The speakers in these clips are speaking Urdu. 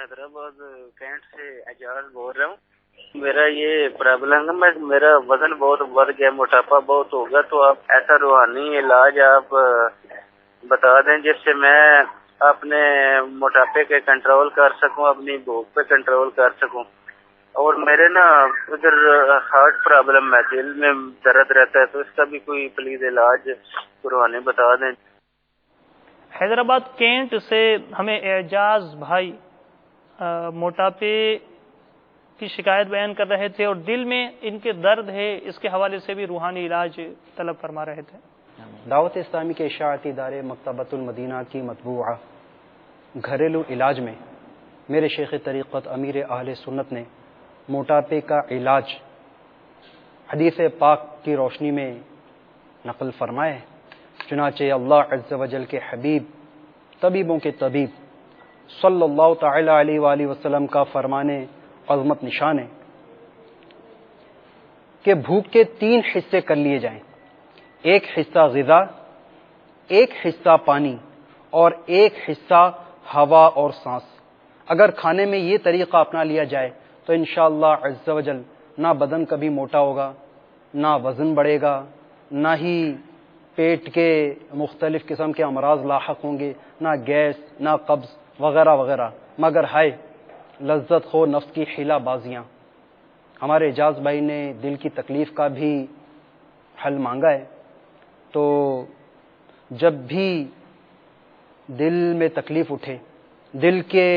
حیدرآباد کینٹ سے اعجاز بول رہا ہوں. میرا یہ پرابلم ہے، میرا وزن بہت بڑھ گیا، موٹاپا بہت ہو گیا، تو آپ ایسا روحانی علاج آپ بتا دیں جس سے میں اپنے موٹاپے کے کنٹرول کر سکوں، اپنی بھوک پہ کنٹرول کر سکوں. اور میرے نا ادھر ہارٹ پرابلم ہے، دل میں درد رہتا ہے، تو اس کا بھی کوئی پلیز علاج روحانی بتا دیں. حیدرآباد کینٹ سے ہمیں اعجاز بھائی موٹاپے کی شکایت بیان کر رہے تھے اور دل میں ان کے درد ہے، اس کے حوالے سے بھی روحانی علاج طلب فرما رہے تھے. دعوت اسلامی کے اشاعتی ادارے مکتبۃ المدینہ کی مطبوعہ گھریلو علاج میں میرے شیخ طریقت امیر اہل سنت نے موٹاپے کا علاج حدیث پاک کی روشنی میں نقل فرمائے. چنانچہ اللہ عز و جل کے حبیب طبیبوں کے طبیب صلی اللہ تعالی علیہ وآلہ وسلم کا فرمان عظمت نشان ہے کہ بھوک کے 3 حصے کر لیے جائیں، ایک حصہ غذا، ایک حصہ پانی اور ایک حصہ ہوا اور سانس. اگر کھانے میں یہ طریقہ اپنا لیا جائے تو انشاءاللہ عز و جل نہ بدن کبھی موٹا ہوگا، نہ وزن بڑھے گا، نہ ہی پیٹ کے مختلف قسم کے امراض لاحق ہوں گے، نہ گیس، نہ قبض وغیرہ وغیرہ. مگر ہائے لذت خو نفس کی حیلہ بازیاں. ہمارے اعجاز بھائی نے دل کی تکلیف کا بھی حل مانگا ہے. تو جب بھی دل میں تکلیف اٹھے، دل کے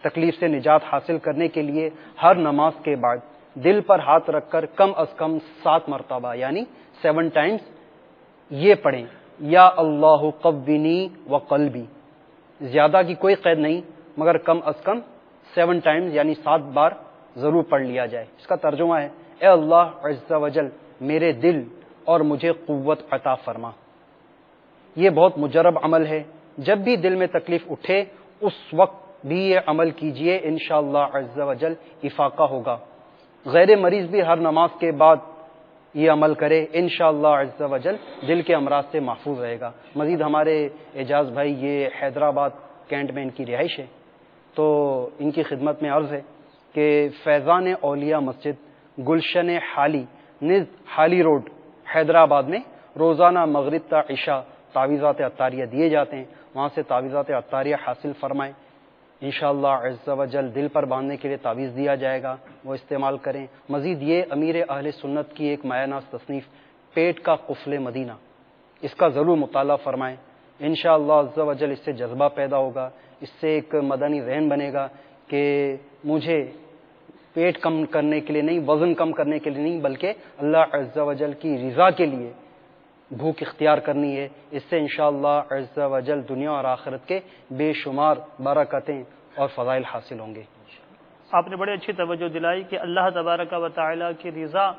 تکلیف سے نجات حاصل کرنے کے لیے ہر نماز کے بعد دل پر ہاتھ رکھ کر کم از کم 7 مرتبہ یعنی 7 ٹائمز یہ پڑھیں، یا اللہ قوینی و قلبی. زیادہ کی کوئی قید نہیں، مگر کم از کم 7 ٹائمز یعنی 7 بار ضرور پڑھ لیا جائے. اس کا ترجمہ ہے، اے اللہ عز و جل میرے دل اور مجھے قوت عطا فرما. یہ بہت مجرب عمل ہے. جب بھی دل میں تکلیف اٹھے اس وقت بھی یہ عمل کیجئے، انشاءاللہ عز و جل افاقہ ہوگا. غیر مریض بھی ہر نماز کے بعد یہ عمل کرے، انشاءاللہ عز و جل دل کے امراض سے محفوظ رہے گا. مزید ہمارے اعجاز بھائی یہ حیدرآباد کینٹ میں ان کی رہائش ہے، تو ان کی خدمت میں عرض ہے کہ فیضان اولیاء مسجد گلشن حالی نز حالی روڈ حیدرآباد میں روزانہ مغرب تا عشاء تعویذات عطاریہ دیے جاتے ہیں. وہاں سے تعویذات عطاریہ حاصل فرمائیں. انشاءاللہ عز و جل دل پر باندھنے کے لیے تعویذ دیا جائے گا، وہ استعمال کریں. مزید یہ امیر اہل سنت کی ایک مایہ ناز تصنیف پیٹ کا قفل مدینہ، اس کا ضرور مطالعہ فرمائیں. انشاءاللہ عز و جل اس سے جذبہ پیدا ہوگا، اس سے ایک مدنی ذہن بنے گا کہ مجھے پیٹ کم کرنے کے لیے نہیں، وزن کم کرنے کے لیے نہیں، بلکہ اللہ عز و جل کی رضا کے لیے بھوک اختیار کرنی ہے. اس سے انشاءاللہ عز و جل دنیا اور آخرت کے بے شمار برکتیں اور فضائل حاصل ہوں گے. آپ نے بڑے اچھی توجہ دلائی کہ اللہ تبارک و تعالیٰ کی رضا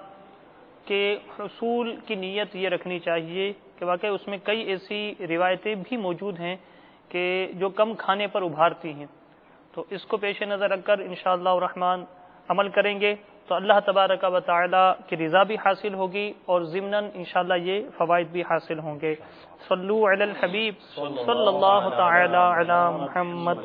کے حصول کی نیت یہ رکھنی چاہیے کہ واقعی اس میں کئی ایسی روایتیں بھی موجود ہیں کہ جو کم کھانے پر ابھارتی ہیں. تو اس کو پیش نظر رکھ کر انشاءاللہ الرحمن عمل کریں گے تو اللہ تبارک و تعالیٰ کی رضا بھی حاصل ہوگی اور ضمناً انشاءاللہ یہ فوائد بھی حاصل ہوں گے. صلو علی الحبیب صلی اللہ تعالی علی محمد.